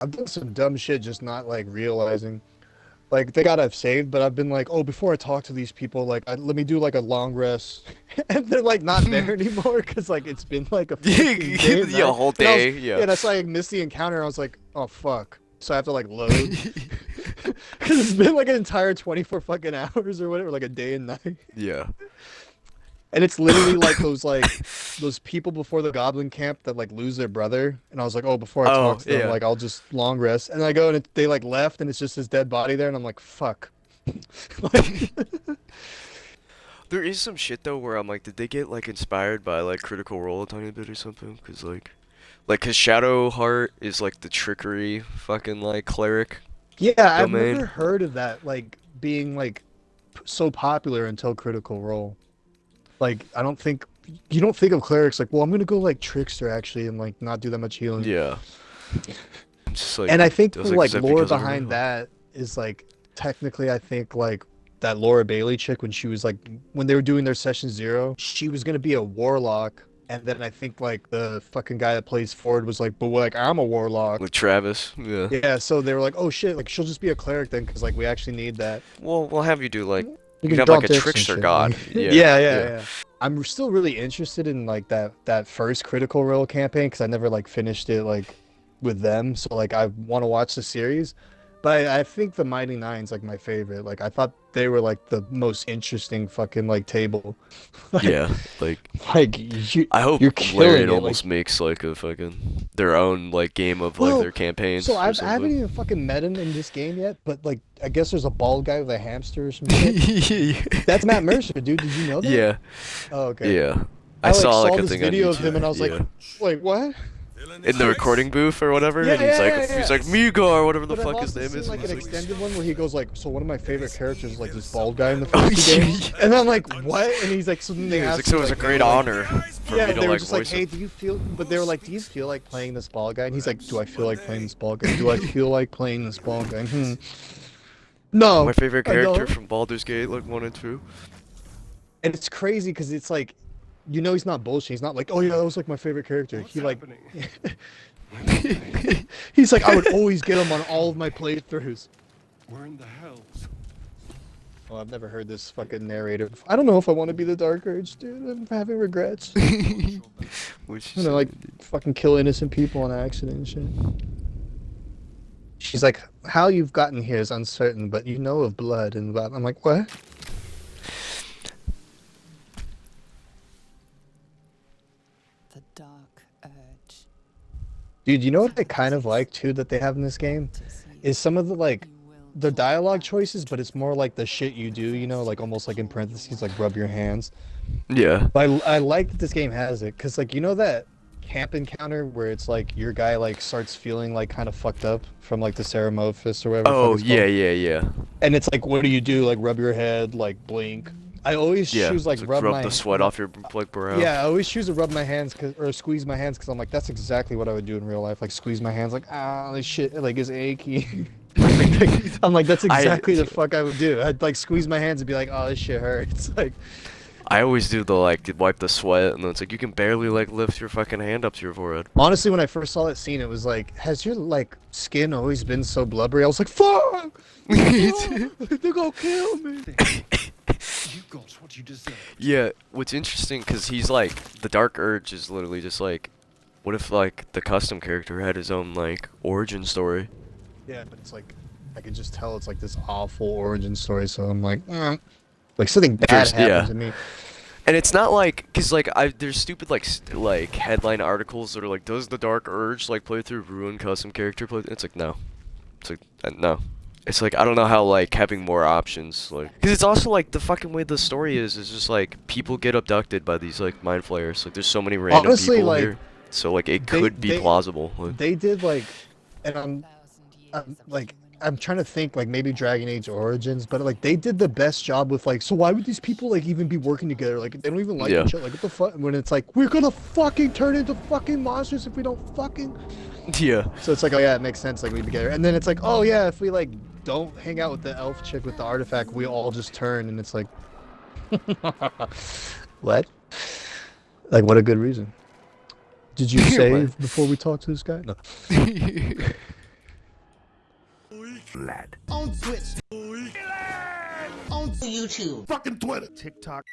I've done some dumb shit, just not like realizing. Like they got I've saved, but I've been like, oh, before I talk to these people, like let me do like a long rest, and they're like not there anymore because like it's been like a fucking day and Yeah, a night, whole and I was day. Yeah. yeah, that's why I missed the encounter. And I was like, oh fuck, so I have to like load because it's been like an entire 24 fucking hours or whatever, like a day and night, Yeah. and it's literally like those people before the goblin camp that like lose their brother, and I was like, oh, before I talk Oh, to them, yeah. like I'll just long rest, and I go and they like left, and it's just his dead body there, and I'm like, fuck. Like, There is some shit though where I'm like, did they get like inspired by like Critical Role a tiny bit or something? Cause Shadow Heart is like the trickery fucking like cleric yeah, I've domain. never heard of that like being like so popular until Critical Role. Like, I don't think you don't think of clerics like, well, I'm gonna go like trickster actually and like not do that much healing. Yeah. It's just And like, I think I the was like, like is that lore because of her? behind that is like technically I think like that Laura Bailey chick when she was like when they were doing their session zero, she was gonna be a warlock. And then I think like the fucking guy that plays Ford was like, but like I'm a warlock. With Travis. Yeah. Yeah, so they were like, oh shit, like she'll just be a cleric then, because like we actually need that. Well, we'll have you do like, You you can can have draw like a dicks and trickster shit. Like, god. Yeah. yeah, yeah, Yeah. yeah. I'm still really interested in like that first Critical Role campaign because I never like finished it like with them. So like I want to watch the series, but I think the Mighty Nine's like my favorite. Like I thought they were like the most interesting fucking like table. like Yeah. Like, like I hope you're Larian killing it. Like almost makes like a fucking their own like game of like well, their so campaigns or I haven't something. even fucking met him in this game yet, but like I guess there's a bald guy with a hamster or some shit. That's Matt Mercer, dude. Did you know that? Yeah, Oh, okay. yeah. I I like saw like saw a this thing on video of him and YouTube. I was like, Yeah, wait, what? in the recording booth or whatever, Yeah, and he's yeah, like, yeah, yeah. Migo or whatever the But I've fuck his also name seen is. And like an he's like, extended one where he goes like, so one of my favorite characters is like this bald guy in the oh first two yeah, games, and I'm like, what? And he's like, so then they yeah. He's like, asked me so it was a like, hey, great like, honor for yeah, me to they were like just like, voice hey, him. do you feel? But they were like, do you feel like playing this bald guy? And he's like, do I feel like playing this bald guy? Do I feel like playing this bald guy? Hmm. My No, favorite I character don't. from Baldur's Gate, like 1 and 2. And it's crazy because it's like, you know, he's not bullshit. He's not like, oh yeah, that was like my favorite character. He like, he's like, I would always get him on all of my playthroughs. We're in the hells. Well, I've never heard this fucking narrative. I don't know if I want to be the Dark Urge, dude. I'm having regrets. Which I'm is gonna like fucking kill innocent people on accident and shit. She's like, how you've gotten here is uncertain, but you know of blood and blah. I'm like, what? The dark urge. Dude, you know what I kind of like too that they have in this game is some of the like the dialogue choices, but it's more like the shit you do, you know, like almost like in parentheses, like rub your hands. yeah, But I like that this game has it, cause like you know that camp encounter where it's like your guy like starts feeling like kind of fucked up from like the Ceremophis or whatever the fuck oh it's yeah, called, yeah, yeah, and it's like what do you do? Like rub your head, like blink. I always yeah. choose like It's like rub rub the sweat my off your like brow. yeah, I always choose to rub my hands or squeeze my hands because I'm like that's exactly what I would do in real life. Like squeeze my hands, like ah, this shit like is achy. I'm like that's I exactly the fuck I would do. I'd like squeeze my hands and be like, oh, this shit hurts. Like I always do the like wipe the sweat, and then it's like you can barely like lift your fucking hand up to your forehead. honestly, when I first saw that scene, it was like, has your like skin always been so blubbery? I was like, fuck, fuck, they're gonna kill me. You got what you deserve. Yeah, what's interesting, cause he's like the Dark Urge is literally just like, what if like the custom character had his own like origin story? Yeah, but it's like I can just tell it's like this awful origin story. So I'm like, like something bad happened Yeah. to me. And it's not like, cause like there's stupid like like headline articles that are like, does the Dark Urge like play through ruin custom character play? It's like no, it's like no. It's like I don't know how like having more options like, cause it's also like the fucking way the story is just like people get abducted by these like mind flayers. Like there's so many random Honestly, people like here, so like it they could be they plausible. Like, they did like, and I'm like I'm trying to think like maybe Dragon Age Origins, but like they did the best job with like so why would these people like even be working together? Like they don't even like yeah, each other. Like what the fuck? When it's like we're gonna fucking turn into fucking monsters if we don't fucking. yeah. So it's like oh yeah, it makes sense like we be together. And then it's like oh yeah, if we like don't hang out with the elf chick with the artifact, we all just turn and it's like what? Like what a good reason. Did you Right. save before we talk to this guy? No. On Twitch. On YouTube. Fucking Twitter. TikTok.